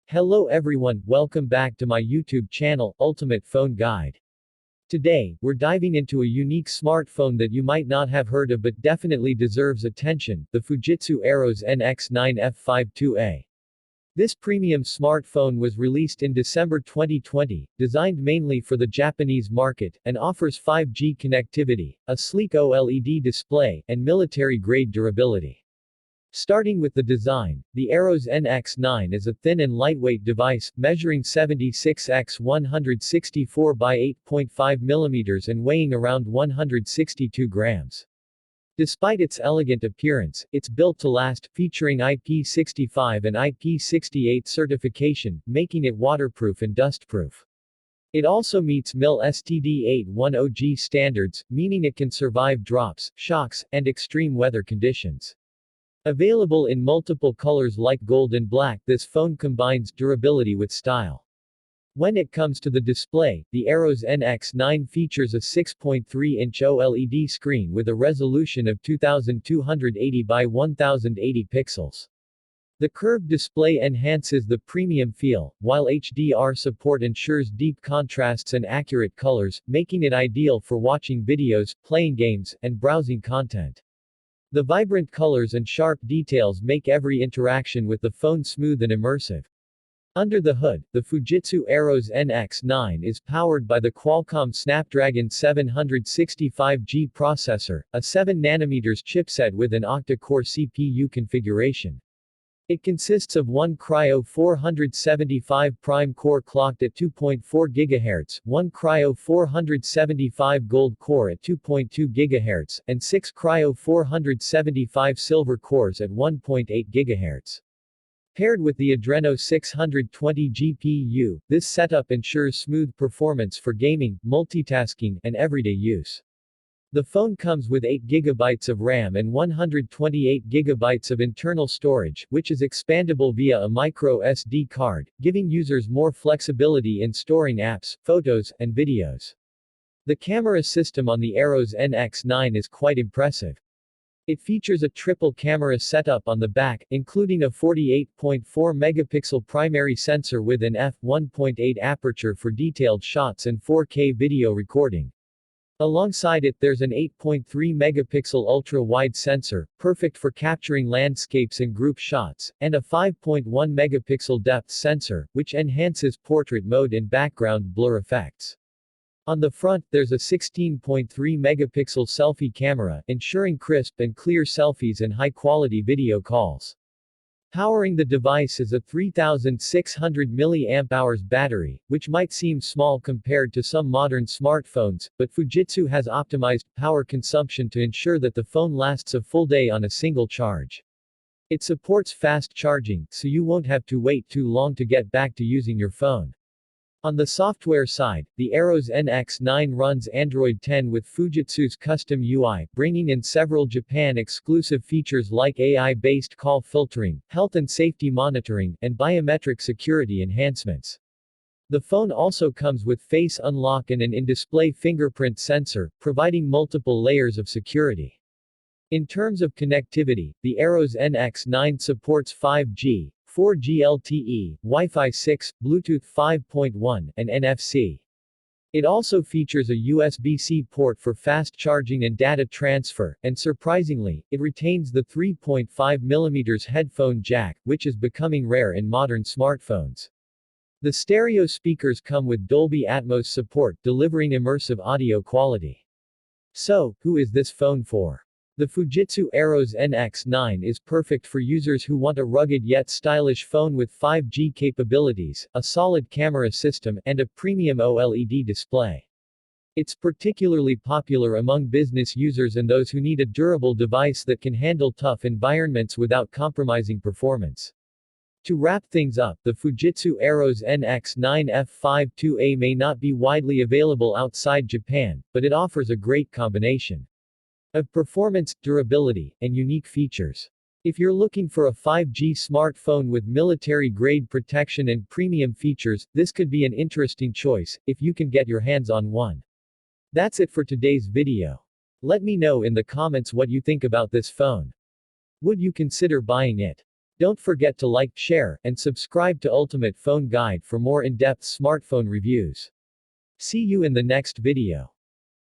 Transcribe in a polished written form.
Hello everyone, welcome back to my YouTube channel, Ultimate Phone Guide. Today, we're diving into a unique smartphone that you might not have heard of but definitely deserves attention, the Fujitsu Arrows NX9 F52A. This premium smartphone was released in December 2020, designed mainly for the Japanese market, and offers 5G connectivity, a sleek OLED display, and military-grade durability. Starting with the design, the Arrows NX9 is a thin and lightweight device, measuring 76 x 164 by 8.5 mm and weighing around 162 grams. Despite its elegant appearance, it's built to last, featuring IP65 and IP68 certification, making it waterproof and dustproof. It also meets MIL STD810G standards, meaning it can survive drops, shocks, and extreme weather conditions. Available in multiple colors like gold and black, this phone combines durability with style. When it comes to the display, the Arrows NX9 features a 6.3-inch OLED screen with a resolution of 2280 by 1080 pixels. The curved display enhances the premium feel, while HDR support ensures deep contrasts and accurate colors, making it ideal for watching videos, playing games, and browsing content. The vibrant colors and sharp details make every interaction with the phone smooth and immersive. Under the hood, the Fujitsu Arrows NX9 is powered by the Qualcomm Snapdragon 765G processor, a 7nm chipset with an octa-core CPU configuration. It consists of one Cryo 475 prime core clocked at 2.4 GHz, one Cryo 475 gold core at 2.2 GHz, and six Cryo 475 silver cores at 1.8 GHz. Paired with the Adreno 620 GPU, this setup ensures smooth performance for gaming, multitasking, and everyday use. The phone comes with 8 GB of RAM and 128 GB of internal storage, which is expandable via a micro SD card, giving users more flexibility in storing apps, photos, and videos. The camera system on the Arrows NX9 is quite impressive. It features a triple camera setup on the back, including a 48.4 megapixel primary sensor with an f1.8 aperture for detailed shots and 4K video recording. Alongside it there's an 8.3 megapixel ultra-wide sensor, perfect for capturing landscapes and group shots, and a 5.1 megapixel depth sensor, which enhances portrait mode and background blur effects. On the front, there's a 16.3 megapixel selfie camera, ensuring crisp and clear selfies and high-quality video calls. Powering the device is a 3600 mAh battery, which might seem small compared to some modern smartphones, but Fujitsu has optimized power consumption to ensure that the phone lasts a full day on a single charge. It supports fast charging, so you won't have to wait too long to get back to using your phone. On the software side, the Arrows NX9 runs Android 10 with Fujitsu's custom UI, bringing in several Japan-exclusive features like AI-based call filtering, health and safety monitoring, and biometric security enhancements. The phone also comes with face unlock and an in-display fingerprint sensor, providing multiple layers of security. In terms of connectivity, the Arrows NX9 supports 5G, 4G LTE, Wi-Fi 6, Bluetooth 5.1, and NFC. It also features a USB-C port for fast charging and data transfer, and surprisingly, it retains the 3.5 mm headphone jack, which is becoming rare in modern smartphones. The stereo speakers come with Dolby Atmos support, delivering immersive audio quality. So, who is this phone for? The Fujitsu Arrows NX9 is perfect for users who want a rugged yet stylish phone with 5G capabilities, a solid camera system, and a premium OLED display. It's particularly popular among business users and those who need a durable device that can handle tough environments without compromising performance. To wrap things up, the Fujitsu Arrows NX9 F52A may not be widely available outside Japan, but it offers a great combination of performance, durability, and unique features. If you're looking for a 5G smartphone with military-grade protection and premium features, this could be an interesting choice, if you can get your hands on one. That's it for today's video. Let me know in the comments what you think about this phone. Would you consider buying it? Don't forget to like, share, and subscribe to Ultimate Phone Guide for more in-depth smartphone reviews. See you in the next video.